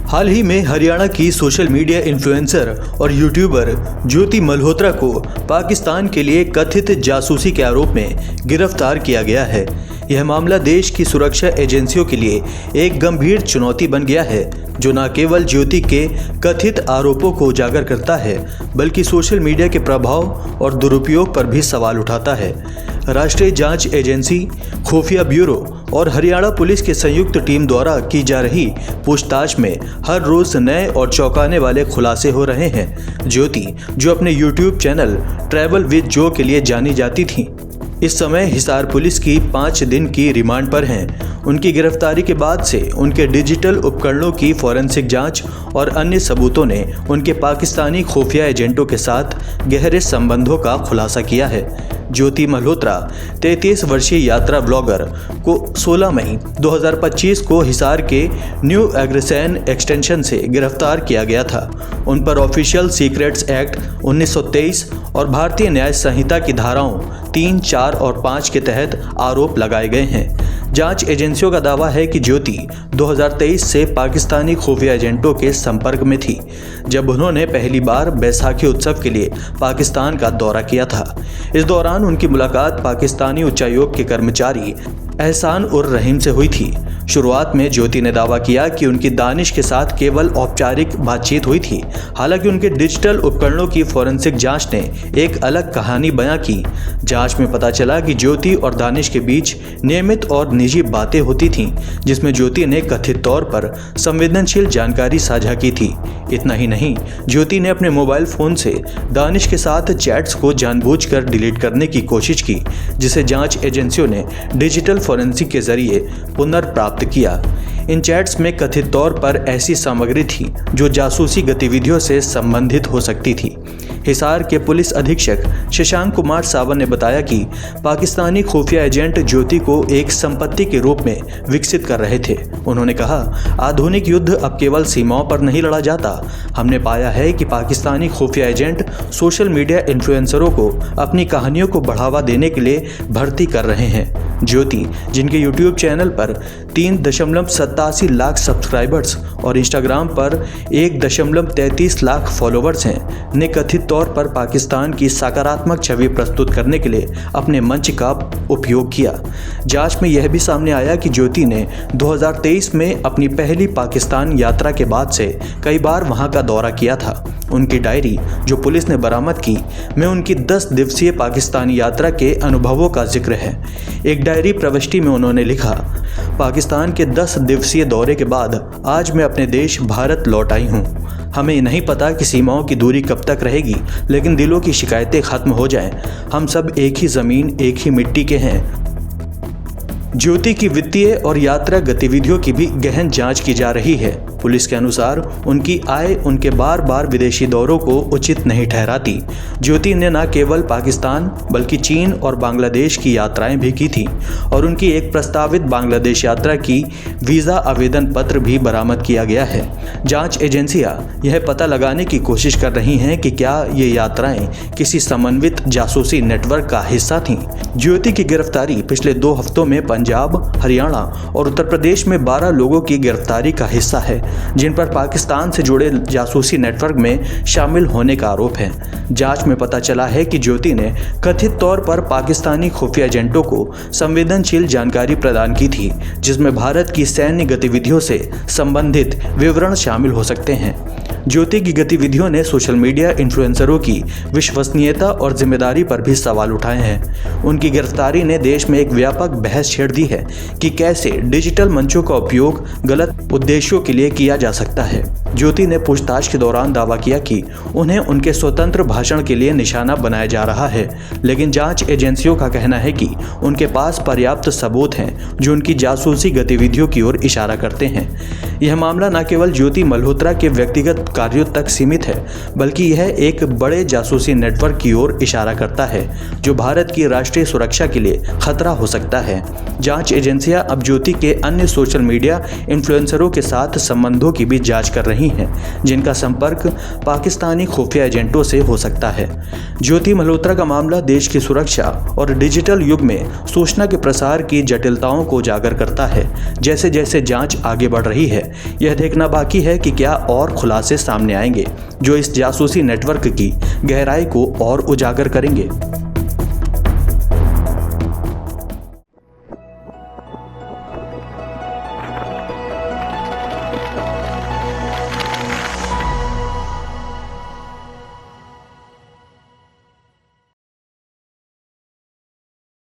हाल ही में हरियाणा की social media influencer और यूट्यूबर ज्योति मल्होत्रा को पाकिस्तान के लिए कथित जासूसी के आरोप में गिरफ्तार किया गया है। यह मामला देश की सुरक्षा एजेंसियों के लिए एक गंभीर चुनौती बन गया है, जो न केवल ज्योति के कथित आरोपों को उजागर करता है, बल्कि सोशल मीडिया के प्रभाव और दुरुपयोग पर भी सवाल उठाता है। राष्ट्रीय जांच एजेंसी, खुफिया ब्यूरो और हरियाणा पुलिस के संयुक्त टीम द्वारा की जा रही पूछताछ में हर रोज नए और चौंकाने वाले खुलासे हो रहे हैं। ज्योति, जो अपने यूट्यूब चैनल ट्रैवल विद जो के लिए जानी जाती थी, इस समय हिसार पुलिस की 5 दिन की रिमांड पर हैं। उनकी गिरफ्तारी के बाद से उनके डिजिटल उपकरणों की फॉरेंसिक जांच और अन्य सबूतों ने उनके पाकिस्तानी खुफिया एजेंटों के साथ गहरे संबंधों का खुलासा किया है। ज्योति मल्होत्रा 33 वर्षीय यात्रा ब्लॉगर को 16 मई 2025 को हिसार के न्यू एग्रेसन एक्सटेंशन से गिरफ्तार किया गया था। उन पर ऑफिशियल सीक्रेट्स एक्ट 1923 और भारतीय न्याय संहिता की धाराओं 3, 4 और 5 के तहत आरोप लगाए गए हैं। जांच एजेंसियों का दावा है कि ज्योति 2023 से पाकिस्तानी खुफिया एजेंटों के संपर्क में थी, जब उन्होंने पहली बार बैसाखी उत्सव के लिए पाकिस्तान का दौरा किया था। इस दौरान उनकी मुलाकात पाकिस्तानी उच्चायोग के कर्मचारी एहसान उर रहीम से हुई थी। शुरुआत में ज्योति ने दावा किया कि उनकी दानिश के साथ केवल औपचारिक बातचीत हुई थी। हालांकि उनके डिजिटल उपकरणों की फॉरेंसिक जांच ने एक अलग कहानी बयां की। जांच में पता चला कि ज्योति और दानिश के बीच नियमित और निजी बातें होती थीं, जिसमें ज्योति ने कथित तौर पर संवेदनशील जानकारी साझा की थी। इतना ही नहीं, ज्योति ने अपने मोबाइल फोन से दानिश के साथ चैट्स को जानबूझकर डिलीट करने की कोशिश की, जिसे जांच एजेंसियों ने डिजिटल फॉरेंसिक के जरिए पुनर्प्राप्त किया। इन चैट्स में कथित तौर पर ऐसी सामग्री थी जो जासूसी गतिविधियों से संबंधित हो सकती थी। हिसार के पुलिस अधीक्षक शशांक कुमार सावन ने बताया कि पाकिस्तानी खुफिया एजेंट ज्योति को एक संपत्ति के रूप में विकसित कर रहे थे। उन्होंने कहा, आधुनिक युद्ध अब केवल सीमाओं पर नहीं लड़ा जाता। हमने पाया है कि पाकिस्तानी खुफिया एजेंट सोशल मीडिया इन्फ्लुएंसरों को अपनी कहानियों को बढ़ावा देने के लिए भर्ती कर रहे हैं। ज्योति, जिनके यूट्यूब चैनल पर 3.87 लाख सब्सक्राइबर्स और इंस्टाग्राम पर 1.33 लाख फॉलोवर्स हैं, ने कथित तौर पर पाकिस्तान की सकारात्मक छवि प्रस्तुत करने के लिए अपने मंच का उपयोग किया। जांच में यह भी सामने आया कि ज्योति ने 2023 में अपनी पहली पाकिस्तान यात्रा के बाद से कई बार वहां का दौरा किया था। उनकी डायरी, जो पुलिस ने बरामद की, में उनकी 10 दिवसीय पाकिस्तानी यात्रा के अनुभवों का जिक्र है। एक डायरी प्रविष्टि में उन्होंने लिखा, पाकिस्तान के 10 दिवसीय दौरे के बाद आज मैं अपने देश भारत लौट आई हूँ। हमें नहीं पता कि सीमाओं की दूरी कब तक रहेगी, लेकिन दिलों की शिकायतें खत्म हो जाएं। हम सब एक ही ज़मीन, एक ही मिट्टी के हैं। ज्योति की वित्तीय और यात्रा गतिविधियों की भी गहन जांच की जा रही है। पुलिस के अनुसार उनकी आय उनके बार बार विदेशी दौरों को उचित नहीं ठहराती। ज्योति ने न केवल पाकिस्तान बल्कि चीन और बांग्लादेश की यात्राएं भी की थी, और उनकी एक प्रस्तावित बांग्लादेश यात्रा की वीज़ा आवेदन पत्र भी बरामद किया गया है। जांच एजेंसियां यह पता लगाने की कोशिश कर रही हैं कि क्या ये यात्राएं किसी समन्वित जासूसी नेटवर्क का हिस्सा थीं। ज्योति की गिरफ्तारी पिछले 2 हफ्तों में पंजाब, हरियाणा और उत्तर प्रदेश में 12 लोगों की गिरफ्तारी का हिस्सा है, जिन पर पाकिस्तान से जुड़े जासूसी नेटवर्क में शामिल होने का आरोप है। जांच में पता चला है कि ज्योति ने कथित तौर पर पाकिस्तानी खुफिया एजेंटों को संवेदनशील जानकारी प्रदान की थी, जिसमें भारत की सैन्य गतिविधियों से संबंधित विवरण शामिल हो सकते हैं। ज्योति की गतिविधियों ने सोशल मीडिया इन्फ्लुएंसरों की विश्वसनीयता और जिम्मेदारी पर भी सवाल उठाए हैं। उनकी गिरफ्तारी ने देश में एक व्यापक बहस छेड़ दी है कि कैसे डिजिटल मंचों का उपयोग गलत उद्देश्यों के लिए किया जा सकता है। ज्योति ने पूछताछ के दौरान दावा किया कि उन्हें उनके स्वतंत्र भाषण के लिए निशाना बनाया जा रहा है, लेकिन जांच एजेंसियों का कहना है कि उनके पास पर्याप्त सबूत हैं जो उनकी जासूसी गतिविधियों की ओर इशारा करते हैं। यह मामला न केवल ज्योति मल्होत्रा के व्यक्तिगत कार्यों तक सीमित है, बल्कि यह एक बड़े जासूसी नेटवर्क की ओर इशारा करता है, जो भारत की राष्ट्रीय सुरक्षा के लिए खतरा हो सकता है। जांच एजेंसियां अब ज्योति के अन्य सोशल मीडिया इन्फ्लुएंसरों के साथ संबंधों की भी जांच कर रही हैं, जिनका संपर्क पाकिस्तानी खुफिया एजेंटों से हो सकता है। ज्योति मल्होत्रा का मामला देश की सुरक्षा और डिजिटल युग में सूचना के प्रसार की जटिलताओं को उजागर करता है। जैसे जैसे जांच आगे बढ़ रही है, यह देखना बाकी है कि क्या और खुलासे सामने आएंगे जो इस जासूसी नेटवर्क की गहराई को और उजागर करेंगे।